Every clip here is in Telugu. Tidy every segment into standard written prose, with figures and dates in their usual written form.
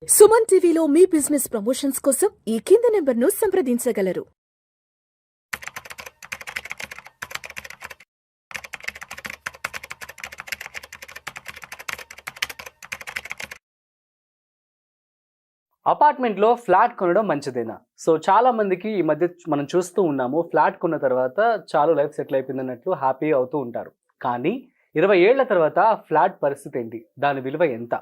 సుమన్ టీవీలో మీ బిజినెస్ ప్రమోషన్స్ కోసం ఈ కింది నెంబర్ను సంప్రదించగలరు. అపార్ట్మెంట్లో ఫ్లాట్ కొనడం మంచిదేనా? సో చాలా మందికి ఈ మధ్య మనం చూస్తూ ఉన్నాము, ఫ్లాట్ కొన్న తర్వాత చాలు లైఫ్ సెటిల్ అయిపోయిందన్నట్లు హ్యాపీ అవుతూ ఉంటారు. కానీ 20 ఏళ్ల తర్వాత ఫ్లాట్ పరిస్థితి ఏంటి? దాని విలువ ఎంత?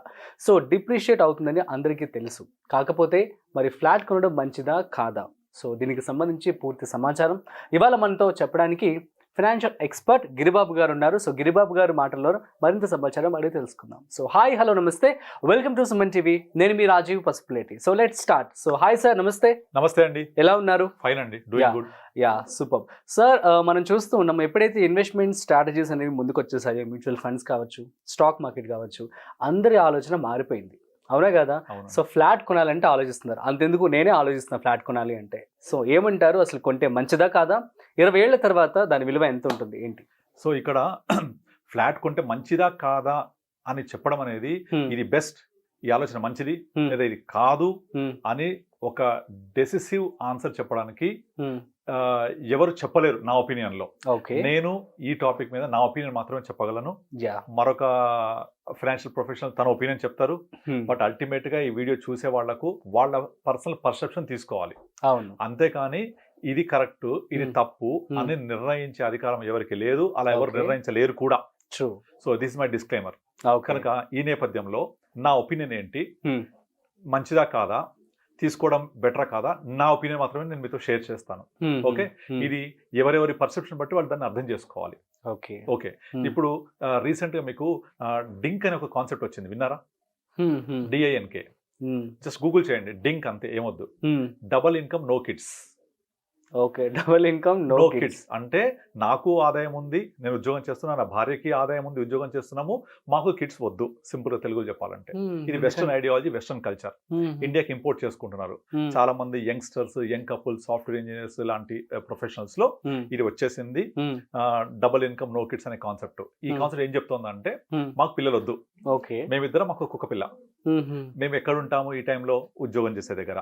సో డిప్రిషియేట్ అవుతుందని అందరికీ తెలుసు. కాకపోతే మరి ఫ్లాట్ కొనడం మంచిదా కాదా? సో దీనికి సంబంధించి పూర్తి సమాచారం ఇవాళ మనతో చెప్పడానికి ఫైనాన్షియల్ ఎక్స్పర్ట్ గిరిబాబు గారు ఉన్నారు. సో గిరిబాబు గారు మాటల్లో మరింత సమాచారం అడిగి తెలుసుకుందాం. సో హాయ్, హలో, నమస్తే, వెల్కమ్ టు సుమన్ టీవీ. నేను మీ Rajeev Pasupuleti. So let's start. So hi sir, నమస్తే. నమస్తే అండి. ఎలా ఉన్నారు? ఫైన్ అండి, doing good. Yeah, super sir. మనం చూస్తూ ఉన్నాం, ఎప్పుడైతే ఇన్వెస్ట్మెంట్ స్ట్రాటజీస్ అనేవి ముందుకు వచ్చేసాయో, మ్యూచువల్ ఫండ్స్ కావచ్చు, స్టాక్ మార్కెట్ కావచ్చు, అందరి ఆలోచన మారిపోయింది, అవునా కదా? సో ఫ్లాట్ కొనాలంటే ఆలోచిస్తున్నారు. అంతెందుకు నేనే ఆలోచిస్తున్నా ఫ్లాట్ కొనాలి అంటే. సో ఏమంటారు, అసలు కొంటే మంచిదా కాదా? 20 ఏళ్ల తర్వాత దాని విలువ ఎంత ఉంటుంది ఏంటి? సో ఇక్కడ ఫ్లాట్ కొంటే మంచిదా కాదా అని చెప్పడం అనేది ఇది బెస్ట్, ఈ ఆలోచన మంచిది లేదా ఇది కాదు అని ఒక డెసిసివ్ ఆన్సర్ చెప్పడానికి ఎవరు చెప్పలేరు నా ఒపీనియన్ లో. నేను ఈ టాపిక్ మీద నా ఒపీనియన్ మాత్రమే చెప్పగలను. మరొక ఫైనాన్షియల్ ప్రొఫెషనల్ తన ఒపీనియన్ చెప్తారు. బట్ అల్టిమేట్ గా ఈ వీడియో చూసే వాళ్లకు వాళ్ళ పర్సనల్ పర్సెప్షన్ తీసుకోవాలి. అంతేకాని ఇది కరెక్ట్ ఇది తప్పు అని నిర్ణయించే అధికారం ఎవరికి లేదు, అలా ఎవరు నిర్ణయించలేరు కూడా. So this my disclaimer. కనుక ఈ నేపథ్యంలో నా ఒపీనియన్ ఏంటి, మంచిదా కాదా, తీసుకోవడం బెటరా కాదా, నా ఒపీనియన్ మాత్రమే నేను మీతో షేర్ చేస్తాను. ఓకే, ఇది ఎవరెవరి పర్సెప్షన్ బట్టి వాళ్ళు దాన్ని అర్థం చేసుకోవాలి. ఓకే, ఇప్పుడు రీసెంట్ గా మీకు డింక్ అనే ఒక కాన్సెప్ట్ వచ్చింది, విన్నారా? DINK. జస్ట్ గూగుల్ చేయండి, డింక్, అంతే, ఏమొద్దు. Double income no kids. Okay, double income no kids అంటే నాకు ఆదాయం ఉంది, నేను ఉద్యోగం చేస్తున్నాను, నా భార్యకి ఆదాయం ఉంది, ఉద్యోగం చేస్తున్నాము, మాకు కిడ్స్ వద్దు. సింపుల్ గా తెలుగులో చెప్పాలంటే ఇది వెస్టర్న్ ఐడియాలజీ, వెస్టర్న్ కల్చర్. ఇండియాకి ఇంపోర్ట్ చేసుకుంటున్నారు చాలా మంది youngsters, young couple, software engineers లాంటి ప్రొఫెషనల్స్ లో ఇది వచ్చేసింది. డబుల్ ఇన్కమ్ నో కిడ్స్ అనే కాన్సెప్ట్. ఈ కాన్సెప్ట్ ఏం చెప్తోందంటే, మాకు పిల్లలు వద్దు, మేమిద్దరం మాకు ఒక్కొక్క పిల్ల, మేము ఎక్కడ ఉంటాము ఈ టైంలో ఉద్యోగం చేసే దగ్గర,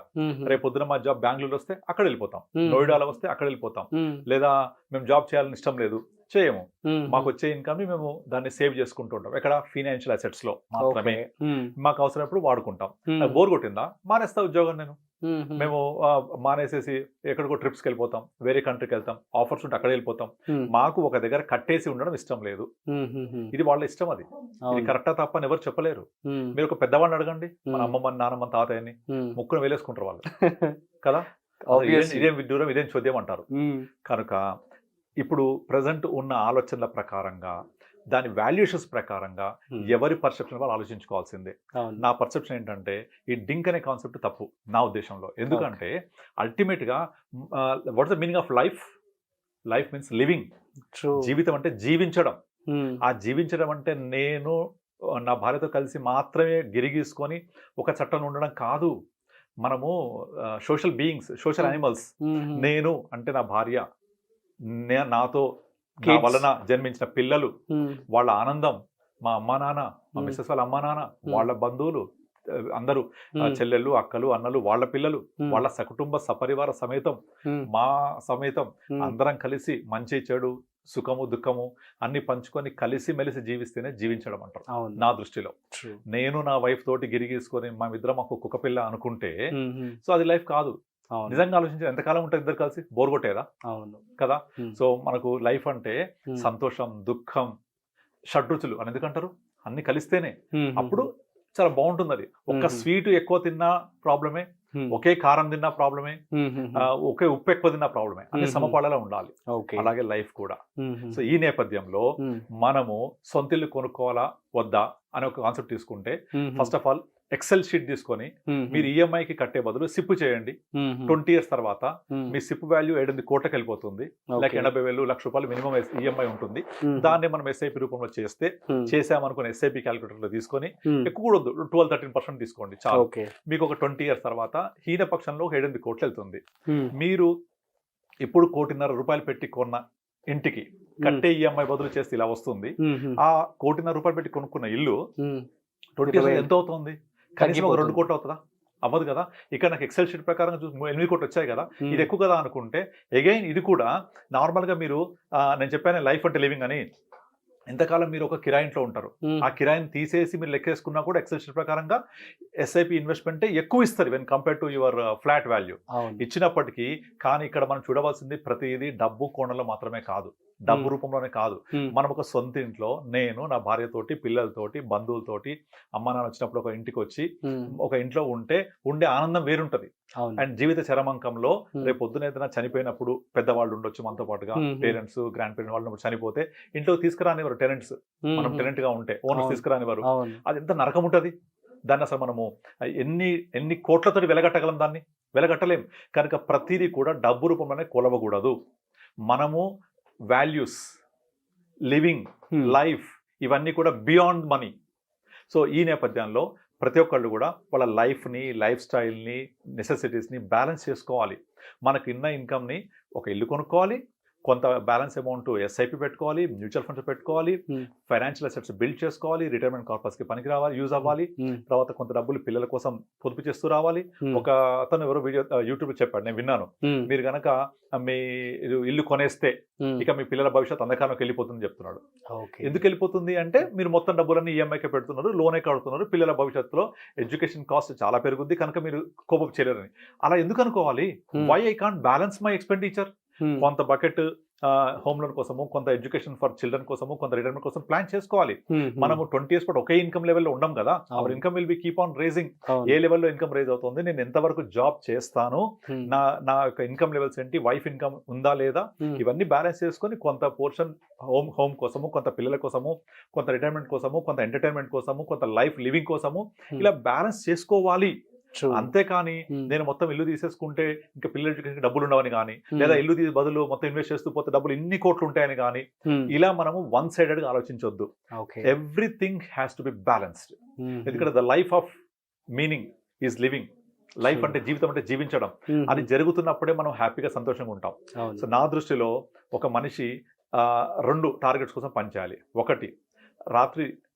రేపు పొద్దున మా జాబ్ బెంగళూరు వస్తే అక్కడ వెళ్ళిపోతాం, నోయిడాలో వస్తే అక్కడ వెళ్ళిపోతాం, లేదా మేము జాబ్ చేయాలని ఇష్టం లేదు చేయము, మాకు వచ్చే ఇన్కమ్ ని మేము దాన్ని సేవ్ చేసుకుంటూ ఉంటాం. ఎక్కడ ఫైనాన్షియల్ అసెట్స్ లో మాత్రమే, మాకు అవసరమైనప్పుడు వాడుకుంటాం. బోర్ కొట్టిందా మానేస్తా ఉద్యోగం, నేను మేము మానేసేసి ఎక్కడికో ట్రిప్స్కి వెళ్ళిపోతాం, వేరే కంట్రీకి వెళ్తాం, ఆఫర్స్ ఉంటే అక్కడ వెళ్ళిపోతాం. మాకు ఒక దగ్గర కట్టేసి ఉండడం ఇష్టం లేదు. ఇది వాళ్ళ ఇష్టం, అది ఇది కరెక్టా తప్ప అని ఎవరు చెప్పలేరు. మీరు ఒక పెద్దవాడిని అడగండి, మన అమ్మమ్మని, నానమ్మ, తాతయ్యని, ముక్కును వేలేసుకుంటారు వాళ్ళు కదా. ఇదేం విడ్డూరం, ఇదేం చోద్యం అంటారు. కనుక ఇప్పుడు ప్రజెంట్ ఉన్న ఆలోచనల ప్రకారంగా, దాని వాల్యుయేషన్స్ ప్రకారంగా ఎవరి పర్సెప్షన్ వాళ్ళు ఆలోచించుకోవాల్సిందే. నా పర్సెప్షన్ ఏంటంటే, ఈ డింక్ అనే కాన్సెప్ట్ తప్పు నా ఉద్దేశంలో. ఎందుకంటే అల్టిమేట్ గా what's the meaning of life? Life means living. జీవితం అంటే జీవించడం. ఆ జీవించడం అంటే నేను నా భార్యతో కలిసి మాత్రమే గిరిగీసుకొని ఒక చట్టం ఉండడం కాదు. మనము సోషల్ బీయింగ్స్, సోషల్ యానిమల్స్. నేను అంటే నా భార్య, నాతో నా వలన జన్మించిన పిల్లలు, వాళ్ళ ఆనందం, మా అమ్మా నాన్న, మా మిస్సెస్ వాళ్ళ అమ్మా నాన్న, వాళ్ళ బంధువులు అందరూ, చెల్లెళ్ళు, అక్కలు, అన్నలు, వాళ్ళ పిల్లలు, వాళ్ళ సకుటుంబ సపరివార సమేతం, మా సమేతం అందరం కలిసి మంచి చెడు, సుఖము దుఃఖము అన్ని పంచుకొని కలిసి మెలిసి జీవిస్తేనే జీవించడం అంటారు నా దృష్టిలో. నేను నా వైఫ్ తోటి గిరిగీసుకొని మా ఇద్దరం మాకు కుక్క పిల్ల అనుకుంటే సో అది లైఫ్ కాదు. నిజంగా ఆలోచించి ఎంతకాలం ఉంటుంది ఇద్దరు కలిసి? బోర్ కొట్టేదా? కదా. సో మనకు లైఫ్ అంటే సంతోషం, దుఃఖం, షడ్రుచులు అని ఎందుకంటారు, అన్ని కలిస్తేనే అప్పుడు చాలా బాగుంటుంది. అది ఒక్క స్వీట్ ఎక్కువ తిన్నా ప్రాబ్లమే, ఒకే కారం తిన్నా ప్రాబ్లమే, ఒకే ఉప్పు ఎక్కువ తిన్నా ప్రాబ్లమే, అన్ని సమపాళలో ఉండాలి. అలాగే లైఫ్ కూడా. సో ఈ నేపథ్యంలో మనము సొంతిల్లు కొనుక్కోవాలా వద్దా అనే ఒక కాన్సెప్ట్ తీసుకుంటే, first of all excel sheet తీసుకొని మీరు ఈఎంఐకి కట్టే బదులు సిప్ చేయండి. 20 years తర్వాత మీ సిప్ వాల్యూ 7 కోట్లకు వెళ్ళిపోతుంది. లైక్ 80,000, ₹1,00,000 మినిమం ఈఎంఐ ఉంటుంది. దాన్ని మనం ఎస్ఐపి రూపంలో చేసామనుకుని ఎస్ఐపి క్యాలిక్యులేటర్ లో తీసుకొని, ఎక్కువ కూడా 12-13% తీసుకోండి చాలు. మీకు ఒక 20 years తర్వాత హీన పక్షంలో 8 కోట్లు వెళ్తుంది. మీరు ఇప్పుడు ₹1,50,00,000 పెట్టి కొన్న ఇంటికి కట్టే ఈఎంఐ బదులు చేస్తే ఇలా వస్తుంది. ఆ ₹1,50,00,000 పెట్టి కొనుక్కున్న ఇల్లు 20 years ఎంత అవుతుంది? కనీసం ఒక 2 కోట్లు అవుతుందా? అవ్వదు కదా. ఇక్కడ నాకు ఎక్సెల్ షీట్ ప్రకారం 8 కోట్లు వచ్చాయి కదా, ఇది ఎక్కువ కదా అనుకుంటే అగైన్ ఇది కూడా నార్మల్గా మీరు నేను చెప్పాను లైఫ్ అంటే లివింగ్ అని, ఎంతకాలం మీరు ఒక కిరాయి ఇంట్లో ఉంటారు, ఆ కిరాయిని తీసేసి మీరు లెక్కేసుకున్నా కూడా ఎక్సెల్ షీట్ ప్రకారంగా ఎస్ఐపి ఇన్వెస్ట్మెంట్ ఎక్కువ ఇస్తారు when compare to your flat value ఇచ్చినప్పటికీ. కానీ ఇక్కడ మనం చూడవలసింది ప్రతిదీ డబ్బు కోణంలో మాత్రమే కాదు, డబ్బు రూపంలోనే కాదు. మనం ఒక సొంత ఇంట్లో నేను నా భార్యతోటి పిల్లలతోటి బంధువులతోటి అమ్మ నాన్న వచ్చినప్పుడు ఒక ఇంటికి వచ్చి ఒక ఇంట్లో ఉండే ఆనందం వేరుంటది. అండ్ జీవిత చరమాంకంలో రేపు పొద్దున ఏదైనా చనిపోయినప్పుడు పెద్దవాళ్ళు ఉండొచ్చు మనతో పాటుగా, పేరెంట్స్ గ్రాండ్ పేరెంట్స్ వాళ్ళు చనిపోతే ఇంట్లో తీసుకురానివారు టెనెంట్స్, మనం టెనెంట్ గా ఉంటే ఓనర్స్ తీసుకురానివారు. అది ఎంత నరకం ఉంటది. దాన్ని అసలు మనము ఎన్ని కోట్లతో వెలగట్టగలం, దాన్ని వెలగట్టలేం. కనుక ప్రతిదీ కూడా డబ్బు రూపంలోనే కొలవకూడదు. మనము వాల్యూస్, లివింగ్, లైఫ్ ఇవన్నీ కూడా బియాండ్ మనీ. సో ఈ నేపథ్యంలో ప్రతి ఒక్కళ్ళు కూడా వాళ్ళ లైఫ్ని, లైఫ్ స్టైల్ని, నెసెసిటీస్ని బ్యాలెన్స్ చేసుకోవాలి. మనకు ఉన్న ఇన్కమ్ని ఒక ఇల్లు కొనుక్కోవాలి, కొంత బ్యాలెన్స్ అమౌంట్ ఎస్ఐపి పెట్టుకోవాలి, మ్యూచువల్ ఫండ్స్ పెట్టుకోవాలి, ఫైనాన్షియల్ అసెట్స్ బిల్డ్ చేసుకోవాలి, రిటైర్మెంట్ కార్పస్కి పనికి రావాలి, యూజ్ అవ్వాలి. తర్వాత కొంత డబ్బులు పిల్లల కోసం పొదుపు చేస్తూ రావాలి. ఒక అతను ఎవరో వీడియో యూట్యూబ్ చెప్పాడు, నేను విన్నాను, మీరు కనుక మీ ఇల్లు కొనేస్తే ఇక మీ పిల్లల భవిష్యత్తు అంధకారంలోకి వెళ్ళిపోతుందని చెప్తున్నాడు. ఎందుకు వెళ్ళిపోతుంది అంటే మీరు మొత్తం డబ్బులన్నీ ఈఎంఐకే పెడుతున్నారు, లోనే కడుతున్నారు, పిల్లల భవిష్యత్తులో ఎడ్యుకేషన్ కాస్ట్ చాలా పెరుగుద్ది కనుక మీరు కోపం చేయలేరని. అలా ఎందుకు అనుకోవాలి? Why I can't balance my expenditure? కొంత బకెట్ హోమ్ లోన్ కోసము, కొంత ఎడ్యుకేషన్ ఫర్ చిల్డ్రన్ కోసము, కొంత రిటైర్మెంట్ కోసం ప్లాన్ చేసుకోవాలి. మనము 20 years పాటు ఒకే ఇన్కమ్ లెవెల్లో ఉండం కదా. Our income will be keep on raising. ఏ లెవెల్లో ఇన్కమ్ రేజ్ అవుతుంది, నేను ఎంతవరకు జాబ్ చేస్తాను, నా యొక్క ఇన్కమ్ లెవెల్స్ ఏంటి, వైఫ్ ఇన్కమ్ ఉందా లేదా, ఇవన్నీ బ్యాలెన్స్ చేసుకొని కొంత పోర్షన్ హోమ్ కోసము, కొంత పిల్లల కోసము, కొంత రిటైర్మెంట్ కోసము, కొంత ఎంటర్టైన్మెంట్ కోసము, కొంత లైఫ్ లివింగ్ కోసము ఇలా బ్యాలెన్స్ చేసుకోవాలి. అంతేకాని నేను మొత్తం ఇల్లు తీసేసుకుంటే ఇంకా పిల్లల ఎడ్యుకేషన్ డబ్బులు ఉండవని కానీ, లేదా ఇల్లు తీసి బదులు మొత్తం ఇన్వెస్ట్ చేస్తూ పోతే డబ్బులు ఇన్ని కోట్లు ఉంటాయని కానీ, ఇలా మనము వన్ సైడెడ్ గా ఆలోచించొద్దు. Everything has to be balanced. ఎందుకంటే the life of meaning is living. Life అంటే జీవితం అంటే జీవించడం. అది జరుగుతున్నప్పుడే మనం హ్యాపీగా సంతోషంగా ఉంటాం. సో నా దృష్టిలో ఒక మనిషి 2 టార్గెట్స్ కోసం పనిచేయాలి. ఒకటి, రాత్రి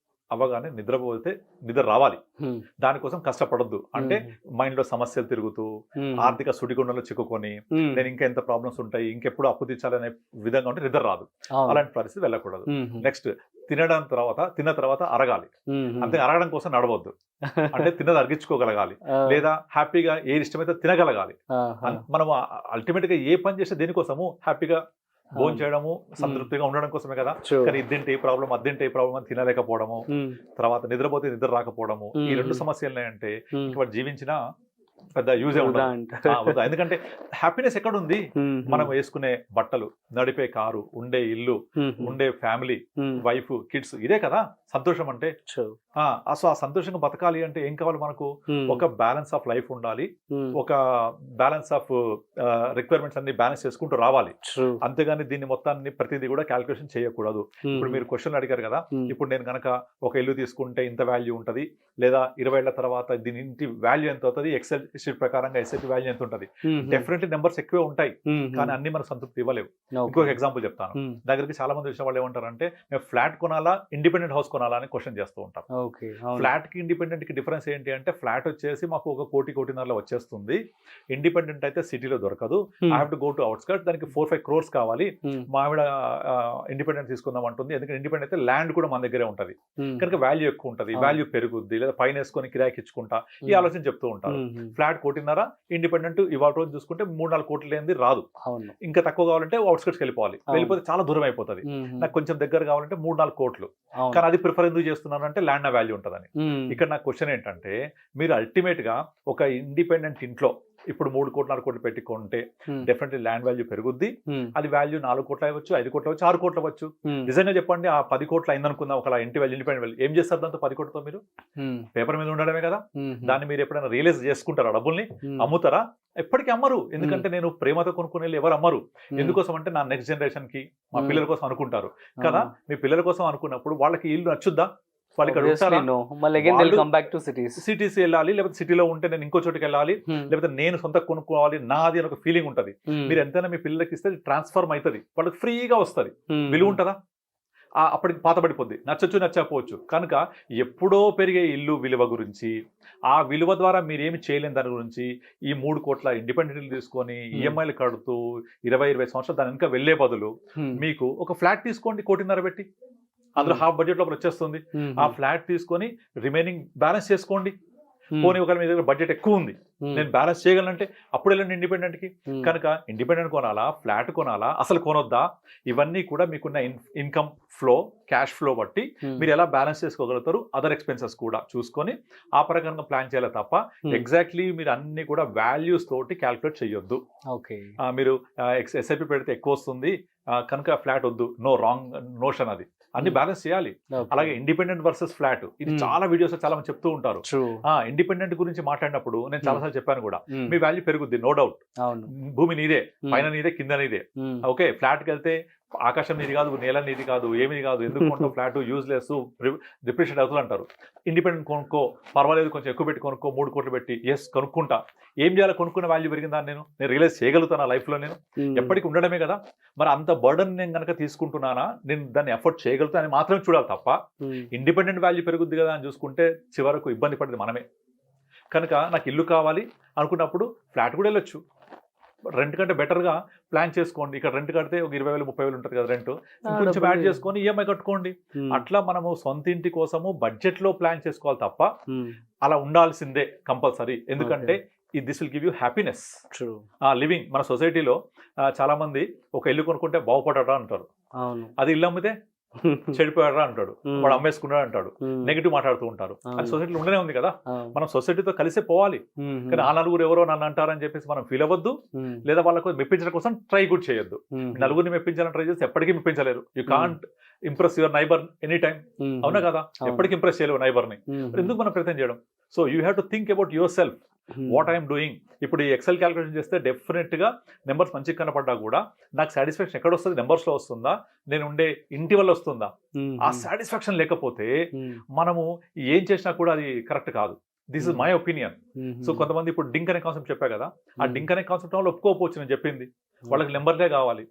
అవ్వగానే నిద్రపోతే నిద్ర రావాలి, దానికోసం కష్టపడొద్దు. అంటే మైండ్ లో సమస్యలు తిరుగుతూ ఆర్థిక సుడిగుండంలో చిక్కుకొని నేను ఇంకా ఎంత ప్రాబ్లమ్స్ ఉంటాయి, ఇంకెప్పుడు అప్పు తీర్చాలనే విధంగా ఉంటే నిద్ర రాదు. అలాంటి పరిస్థితి వెళ్ళకూడదు. నెక్స్ట్, తిన్న తర్వాత అరగాలి. అంతే, అరగడం కోసం నడవద్దు. అంటే తిన్నది అరిగించుకోగలగాలి, లేదా హ్యాపీగా ఏది ఇష్టమైతే తినగలగాలి. మనం అల్టిమేట్ గా ఏ పని చేస్తే దేనికోసము హ్యాపీగా భోజనం చేయడము, సంతృప్తిగా ఉండడం కోసమే కదా. కానీ ఇద్దింటే ఈ ప్రాబ్లం, అద్దింటే ఈ ప్రాబ్లం అని తినలేకపోవడము, తర్వాత నిద్రపోతే నిద్ర రాకపోవడము, ఈ 2 సమస్యలు అంటే వాడు జీవించిన పెద్ద యూజే ఉండదు. ఎందుకంటే హ్యాపీనెస్ ఎక్కడ ఉంది? మనం వేసుకునే బట్టలు, నడిపే కారు, ఉండే ఇల్లు, ఉండే ఫ్యామిలీ, వైఫ్, కిడ్స్, ఇదే కదా సంతోషం అంటే. సో ఆ సంతోషంగా బతకాలి అంటే ఏం కావాలి మనకు? ఒక బ్యాలెన్స్ ఆఫ్ లైఫ్ ఉండాలి, ఒక బ్యాలెన్స్ ఆఫ్ రిక్వైర్మెంట్స్ అన్ని బ్యాలెన్స్ చేసుకుంటూ రావాలి. అంతేగాని దీన్ని మొత్తాన్ని ప్రతిదీ కూడా క్యాల్కులేషన్ చేయకూడదు. ఇప్పుడు మీరు క్వశ్చన్ అడిగారు కదా, ఇప్పుడు నేను కనుక ఒక ఇల్లు తీసుకుంటే ఇంత వాల్యూ ఉంటుంది, లేదా 20 ఏళ్ల తర్వాత దీని ఇంటి వాల్యూ ఎంత అవుతుంది, ఎక్సెల్ షీట్ ప్రకారంగా ఎస్ఐపి వాల్యూ ఎంత ఉంటుంది, డెఫినెట్లీ నెంబర్స్ ఎక్కువే ఉంటాయి. కానీ అన్ని మనకు సంతృప్తి ఇవ్వలేవు. ఇంకొక ఎగ్జాంపుల్ చెప్తాను. దగ్గరికి చాలా మంది వచ్చిన వాళ్ళు ఏమంటారంటే, మేము ఫ్లాట్ కొనాలా, ఇండిపెండెంట్ హౌస్ కొనాలా అని క్వశ్చన్ చేస్తూ ఉంటారు. ఫ్లాట్ కి ఇండిపెండెంట్ కి డిఫరెన్స్ ఏంటి అంటే, ఫ్లాట్ వచ్చేసి మాకు 1 కోటిన్నరలో వచ్చేస్తుంది, ఇండిపెండెంట్ అయితే సిటీలో దొరకదు, I have to go to outskirt, దానికి 4-5 crores కావాలి, మా ఆవిడ ఇండిపెండెంట్ తీసుకుందాం అంటుంది. ఎందుకంటే ఇండిపెండెంట్ అయితే ల్యాండ్ కూడా మన దగ్గరే ఉంటుంది కనుక వాల్యూ ఎక్కువ ఉంటుంది, వాల్యూ పెరుగుద్ది, లేదా పైన వేసుకొని కిరాయికి ఇచ్చుకుంటా, ఈ ఆలోచన చెప్తూ ఉంటారు. ఫ్లాట్ 1.5 కోటి, ఇండిపెండెంట్ ఇవాళ రోజు చూసుకుంటే 3-4 కోట్లు లేనిది రాదు. ఇంకా తక్కువ కావాలంటే అవుట్స్కర్ట్స్కి వెళ్ళిపోతే చాలా దూరం అయిపోతుంది. నాకు కొంచెం దగ్గర కావాలంటే 3-4 కోట్లు. కానీ అది ప్రిఫర్ ఎందుకు చేస్తున్నాను అంటే ల్యాండ్ వాల్యూ ఉంటుందని. ఇక్కడ నా క్వశ్చన్ ఏంటంటే, మీరు అల్టిమేట్ గా ఒక ఇండిపెండెంట్ ఇంట్లో ఇప్పుడు 3 కోట్లు 4 కోట్లు పెట్టుకుంటే డెఫినెట్లీ ల్యాండ్ వాల్యూ పెరుగుద్ది. అది వాల్యూ 4 కోట్లు అవ్వచ్చు, 5 కోట్లు అవ్వచ్చు, 6 కోట్లు అవ్వచ్చు. నిజంగా చెప్పండి, ఆ 10 కోట్లు అయిందనుకుందాం, ఒక ఇంటి వాల్యూ, ఇండిపెండెంట్ వాల్యూ, ఏం చేస్తారు దాంతో 10 కోట్లతో? మీరు పేపర్ మీద ఉండడమే కదా. దాన్ని మీరు ఎప్పుడైనా రియలైజ్ చేసుకుంటారా? డబ్బుల్ని అమ్ముతారా? ఎప్పటికీ అమ్మరు. ఎందుకంటే నేను ప్రేమతో కొనుక్కునే ఎవరు అమ్మరు. ఎందుకోసం అంటే నా నెక్స్ట్ జనరేషన్ కి, మా పిల్లల కోసం అనుకుంటారు కదా. మీ పిల్లల కోసం అనుకున్నప్పుడు వాళ్ళకి ఇల్లు నచ్చుద్దా? సిటీస్ వెళ్ళాలి, లేకపోతే సిటీలో ఉంటే నేను ఇంకో చోటుకి వెళ్ళాలి, లేకపోతే నేను సొంత కొనుక్కోవాలి, నాది అని ఒక ఫీలింగ్ ఉంటుంది. మీరు ఎంతైనా మీ పిల్లలకి ఇస్తే ట్రాన్స్ఫార్మ్ అవుతుంది, వాళ్ళకి ఫ్రీగా వస్తుంది, విలువ ఉంటుందా? అప్పటికి పాతబడిపోద్ది, నచ్చచ్చు నచ్చకపోవచ్చు. కనుక ఎప్పుడో పెరిగే ఇల్లు విలువ గురించి, ఆ విలువ ద్వారా మీరేమి చేయలేని దాని గురించి ఈ 3 కోట్ల ఇండిపెండెంట్ తీసుకొని ఈఎంఐలు కడుతూ 20-20 సంవత్సరాలు దాని ఇంకా వెళ్లే బదులు మీకు ఒక ఫ్లాట్ తీసుకోండి 1.5 కోటి పెట్టి, అందులో హాఫ్ బడ్జెట్ లోపల వచ్చేస్తుంది. ఆ ఫ్లాట్ తీసుకొని రిమైనింగ్ బ్యాలెన్స్ చేసుకోండి. పోనీ ఒకవేళ మీ దగ్గర బడ్జెట్ ఎక్కువ ఉంది, నేను బ్యాలెన్స్ చేయగలనంటే అప్పుడు వెళ్ళండి ఇండిపెండెంట్ కి. కనుక ఇండిపెండెంట్ కొనాలా, ఫ్లాట్ కొనాలా, అసలు కొనొద్దా, ఇవన్నీ కూడా మీకున్న ఇన్కమ్ ఫ్లో, క్యాష్ ఫ్లో బట్టి మీరు ఎలా బ్యాలెన్స్ చేసుకోగలుగుతారు, అదర్ ఎక్స్పెన్సెస్ కూడా చూసుకొని ఆ ప్రకారంగా ప్లాన్ చేయాలి తప్ప ఎగ్జాక్ట్లీ మీరు అన్ని కూడా వాల్యూస్ తోటి క్యాల్కులేట్ చేయొద్దు. మీరు ఎస్ఐపి పెడితే ఎక్కువ వస్తుంది కనుక ఫ్లాట్ వద్దు, నో, రాంగ్ నోషన్ అది. అన్ని బ్యాలెన్స్ చేయాలి. అలాగే ఇండిపెండెంట్ వర్సెస్ ఫ్లాట్, ఇది చాలా వీడియోస్ చాలా మంది చెప్తూ ఉంటారు. ఇండిపెండెంట్ గురించి మాట్లాడినప్పుడు నేను చాలాసార్లు చెప్పాను కూడా, మీ వాల్యూ పెరుగుద్ది, నో డౌట్. భూమి నీదే, పైన నీదే, కింద నీదే. ఓకే, ఫ్లాట్కి వెళ్తే ఆకాశం నీది కాదు, నేల నీది కాదు, ఏమీ కాదు, ఎందుకు కొంటావు ఫ్లాట్, యూజ్లెస్, డిప్రిషియేట్ అవుతుంది అంటారు. ఇండిపెండెంట్ కొనుక్కో, పర్వాలేదు, కొంచెం ఎక్కువ పెట్టి కొనుక్కో, 3 కోట్లు పెట్టి. ఎస్, కొనుక్కుంటా. ఏం చేయాలి, కొనుక్కున్న వాల్యూ పెరిగిందా, నేను రియలైజ్ చేయగలుగుతాను లైఫ్లో, నేను ఎప్పటికీ ఉండడమే కదా. మరి అంత బర్డన్ నేను కనుక తీసుకుంటున్నానా, నేను దాన్ని ఎఫర్ట్ చేయగలుగుతానని మాత్రమే చూడాలి తప్ప ఇండిపెండెంట్ వాల్యూ పెరుగుద్ది కదా అని చూసుకుంటే చివరకు ఇబ్బంది పడేది మనమే. కనుక నాకు ఇల్లు కావాలి అనుకున్నప్పుడు ఫ్లాట్ కూడా వెళ్ళొచ్చు. రెంట్ కంటే బెటర్గా ప్లాన్ చేసుకోండి. ఇక్కడ రెంట్ కడితే ఒక 20,000 30,000 ఉంటుంది కదా రెంట్, కొంచెం యాడ్ చేసుకొని ఈఎంఐ కట్టుకోండి. అట్లా మనము సొంత ఇంటి కోసము బడ్జెట్లో ప్లాన్ చేసుకోవాలి తప్ప అలా ఉండాల్సిందే కంపల్సరీ. ఎందుకంటే this will give you happiness living. మన సొసైటీలో చాలా మంది ఒక ఇల్లు కొనుక్కుంటే బాగుపడరా అంటారు, అది ఇల్లు అమ్మితే చెడిపోయాడా అంటాడు, వాడు అమ్మేసుకున్నాడు అంటాడు, నెగిటివ్ మాట్లాడుతూ ఉంటారు. అది సొసైటీలో ఉండనే ఉంది కదా. మనం సొసైటీతో కలిసే పోవాలి. కానీ ఆ నలుగురు ఎవరో నన్ను అంటారని చెప్పేసి మనం ఫీల్ అవ్వద్దు, లేదా వాళ్ళకు మెప్పించడం కోసం ట్రై కూడా చేయొద్దు. నలుగురిని మెప్పించాలని ట్రై చేస్తే ఎప్పటికీ మెప్పించలేరు. You can't impress your neighbour any time, అవునా కదా. ఎప్పటికీ ఇంప్రెస్ చేయలేవు నైబర్ని, ఎందుకు మనం ప్రయత్నం చేయడం. So you have to think about your self, what I'm doing. ఇప్పుడు ఈ ఎక్సెల్ క్యాలిక్యులేషన్ చేస్తే డెఫినెట్గా నెంబర్స్ మంచిగా కనపడ్డా కూడా నాకు సాటిస్ఫాక్షన్ ఎక్కడ వస్తుంది, నెంబర్స్లో వస్తుందా, నేను ఉండే ఇంటి వల్ల వస్తుందా. ఆ సాటిస్ఫాక్షన్ లేకపోతే మనము ఏం చేసినా కూడా అది కరెక్ట్ కాదు. This is my opinion. So కొంతమంది ఇప్పుడు డింక్ అనే కాన్సెప్ట్ చెప్పా కదా, ఆ డింక్ అనే కాన్సెప్ట్ వాళ్ళు ఒప్పుకోకపోవచ్చు నేను చెప్పింది. వాళ్ళకి నెంబర్లే కావాలి,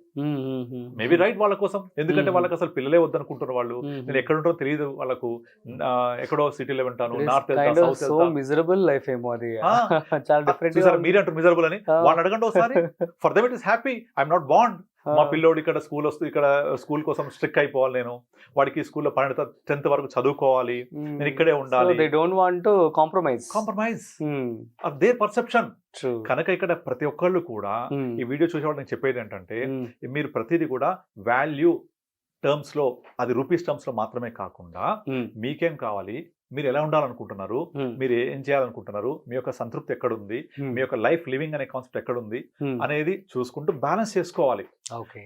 మేబీ రైట్ వాళ్ళ కోసం. ఎందుకంటే వాళ్ళకి అసలు పిల్లలే వద్దనుకుంటున్న వాళ్ళు, నేను ఎక్కడ ఉంటానో తెలియదు వాళ్ళకు, ఎక్కడో సిటీలో ఉంటాను, నార్త్ మిజరబుల్ లైఫ్ ఏమో అది. మీరే అంటారు మిజరబుల్ అని, వాళ్ళని అడగండి ఒకసారి. For them it is happy. I'm not bond. మా పిల్లోడు ఇక్కడ ఇక్కడ స్కూల్ కోసం స్ట్రిక్ అయిపోవాలి, నేను వాడికి స్కూల్లో 10th వరకు చదువుకోవాలి, నేను ఇక్కడే ఉండాలి. They don't want to compromise their perception. కనుక ఇక్కడ ప్రతి ఒక్కళ్ళు కూడా ఈ వీడియో చూసేవాళ్ళు నేను చెప్పేది ఏంటంటే, మీరు ప్రతిదీ కూడా వాల్యూ టర్మ్స్ లో, అది రూపీస్ టర్మ్స్ లో మాత్రమే కాకుండా మీకేం కావాలి, మీరు ఎలా ఉండాలనుకుంటున్నారు, మీరు ఏం చేయాలనుకుంటున్నారు, మీ యొక్క సంతృప్తి ఎక్కడుంది, మీ యొక్క లైఫ్ లివింగ్ అనే కాన్సెప్ట్ ఎక్కడుంది అనేది చూసుకుంటూ బ్యాలెన్స్ చేసుకోవాలి.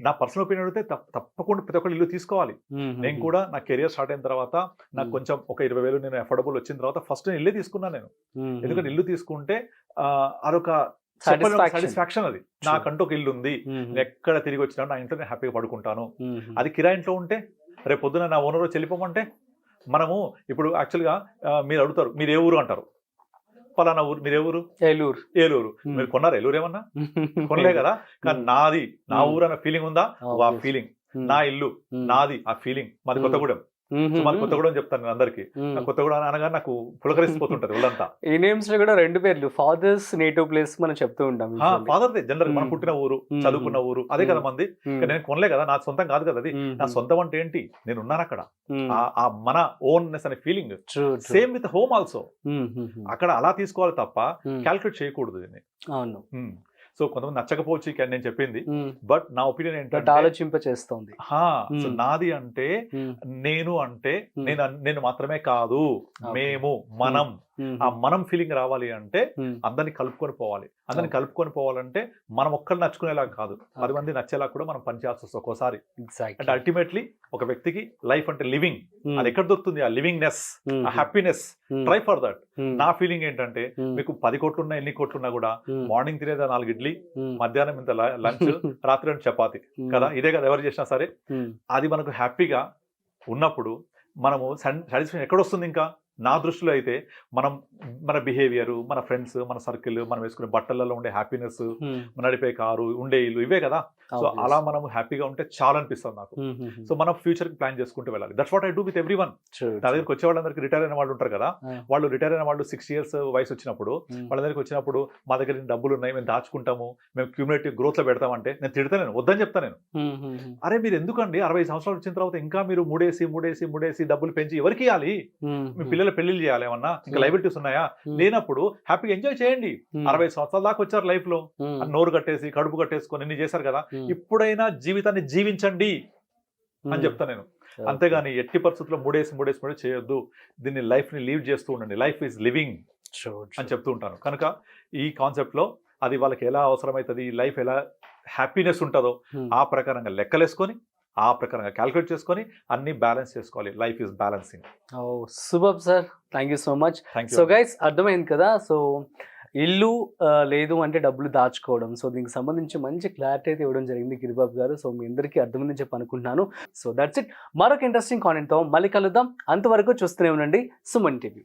నా పర్సనల్ ఒపీనియన్ అయితే తప్పకుండా ప్రతి ఒక్కరు ఇల్లు తీసుకోవాలి. నేను కూడా నా కెరియర్ స్టార్ట్ అయిన తర్వాత నాకు కొంచెం ఒక 20,000 నేను అఫోర్డబుల్ వచ్చిన తర్వాత ఫస్ట్ నేను ఇల్లే తీసుకున్నాను నేను. ఎందుకంటే ఇల్లు తీసుకుంటే అదొక సాటిస్ఫాక్షన్. అది నాకంటూ ఒక ఇల్లు ఉంది, నేను ఎక్కడ తిరిగి వచ్చినా నా ఇంట్లో నేను హ్యాపీగా పడుకుంటాను. అది కిరాయి ఇంట్లో ఉంటే రేపు పొద్దున నా ఓనర్ చెల్లిపోమంటే, మనము ఇప్పుడు యాక్చువల్గా మీరు అడుగుతారు మీరు ఏ ఊరు అంటారు, పలానా ఊరు, మీరు ఏ ఊరు, ఏలూరు. మీరు కొన్నారు ఏలూరు ఏమన్నా? కొనలే కదా. కానీ నాది, నా ఊరు అన్న ఫీలింగ్ ఉందా, ఆ ఫీలింగ్. నా ఇల్లు నాది, ఆ ఫీలింగ్. మాది కొత్తగూడెం. మన కొత్తగూడెం చెప్తాను నేను అందరికి. కొత్తగూడెం అనగా నాకు పులకరిసిపోతుంటది ఒళ్ళంతా. ఈ నేమ్స్ లో కూడా 2 పేర్లు, ఫాదర్స్ నేటివ్ ప్లేస్ మనం చెప్తూ ఉంటాం. ఫాదర్దే జనరల్, మనం పుట్టిన ఊరు, చదువుకున్న ఊరు, అదే కదా మంది. నేను కొనలే కదా, నా సొంతం కాదు కదా అది. నా సొంతం అంటే ఏంటి, నేను ఉన్నాను అక్కడ, ఆ మన ఓన్నెస్ అనే feeling. Same with home also. అక్కడ అలా తీసుకోవాలి తప్ప క్యాల్కులేట్ చేయకూడదు దీన్ని. అవును. సో కొంతమంది నచ్చకపోవచ్చు నేను చెప్పింది, బట్ నా ఒపీనియన్ ఏంటంటే ఆలోచింప చేస్తుంది. నాది అంటే నేను, అంటే నేను మాత్రమే కాదు, మేము, మనం. ఆ మనం ఫీలింగ్ రావాలి అంటే అందరిని కలుపుకొని పోవాలి. అందరిని కలుపుకొని పోవాలంటే మనం ఒక్కరు నచ్చుకునేలా కాదు, 10 మంది నచ్చేలా కూడా మనం పనిచేయాల్సి వస్తుంది ఒక్కోసారి. అంటే అల్టిమేట్లీ ఒక వ్యక్తికి లైఫ్ అంటే లివింగ్, అది ఎక్కడ దొరుకుతుంది, ఆ లివింగ్నెస్, ఆ హ్యాపీనెస్. Try for that. నా ఫీలింగ్ ఏంటంటే, మీకు 10 కోట్లు ఉన్నా, ఎన్ని కోట్లు ఉన్నా కూడా మార్నింగ్ తినేదా 4 ఇడ్లీ, మధ్యాహ్నం ఇంత లంచ్, రాత్రి 2 చపాతి కదా, ఇదే కదా ఎవరు చేసినా సరే. అది మనకు హ్యాపీగా ఉన్నప్పుడు మనము సాటిస్ఫాక్షన్ ఎక్కడ వస్తుంది, ఇంకా నా దృష్టిలో అయితే మనం మన బిహేవియర్, మన ఫ్రెండ్స్, మన సర్కిల్, మనం వేసుకునే బట్టలలో ఉండే హ్యాపీనెస్, నడిపే కారు, ఉండే ఇల్లు, ఇవే కదా. సో అలా మనం హ్యాపీగా ఉంటే చాలా అనిపిస్తుంది నాకు. సో మనం ఫ్యూచర్ కి ప్లాన్ చేసుకుంటూ వెళ్ళాలి. That's what I do with every one. నా దగ్గరికి వచ్చే వాళ్ళందరికీ రిటైర్ అయిన వాళ్ళు ఉంటారు కదా, వాళ్ళు రిటైర్ అయిన వాళ్ళు 6 years వయసు వచ్చినప్పుడు వాళ్ళ దగ్గరికి వచ్చినప్పుడు మా దగ్గర డబ్బులు ఉన్నాయి, మేము దాచుకుంటాము, మేము క్యూములేటివ్ గ్రోత్ లో పెడతామంటే నేను తిడతాను, వద్దని చెప్తాను నేను. అరే మీరు ఎందుకండి 60 సంవత్సరాలు వచ్చిన తర్వాత ఇంకా మీరు మూడేసి డబ్బులు పెంచి ఎవరికి ఇవ్వాలి? మీ పిల్లల పెళ్లిళ్ళు చేయాలి, ఏమన్నా ఇంకా లైబిలిటీస్ ఉన్నాయా? లేనప్పుడు హ్యాపీగా ఎంజాయ్ చేయండి. 60 సంవత్సరాల దాకా వచ్చారు లైఫ్ లో, నోరు కట్టేసి కడుపు కట్టేసుకొని ఇన్ని చేశారు కదా, ఇప్పుడైనా జీవితాన్ని జీవించండి అని చెప్తా నేను. అంతేగాని ఎట్టి పరిస్థితుల్లో మూడేసి చేయొద్దు. దీన్ని లైఫ్ ని లీవ్ చేస్తూ ఉండండి. లైఫ్ ఈజ్ లివింగ్ అని చెప్తూ ఉంటాను. కనుక ఈ కాన్సెప్ట్ లో అది వాళ్ళకి ఎలా అవసరమవుతుంది, లైఫ్ ఎలా హ్యాపీనెస్ ఉంటుందో ఆ ప్రకారంగా లెక్కలేసుకొని, ఆ ప్రకారంగా క్యాల్కులేట్ చేసుకొని అన్ని బ్యాలెన్స్ చేసుకోవాలి. Life is balancing. Super sir, thank you so much. So guys, అర్థమైంది కదా. సో ఇల్లు లేదు అంటే డబ్బులు దాచుకోవడం, సో దీనికి సంబంధించి మంచి క్లారిటీ అయితే ఇవ్వడం జరిగింది గిరిబాబు గారు. సో మీ అందరికీ అర్థమైందని చెప్పి అనుకుంటున్నాను. So that's it. మరొక ఇంట్రెస్టింగ్ కాంటెంట్తో మళ్ళీ కలుద్దాం. అంతవరకు చూస్తూనే ఉండండి సుమన్ టీవీ.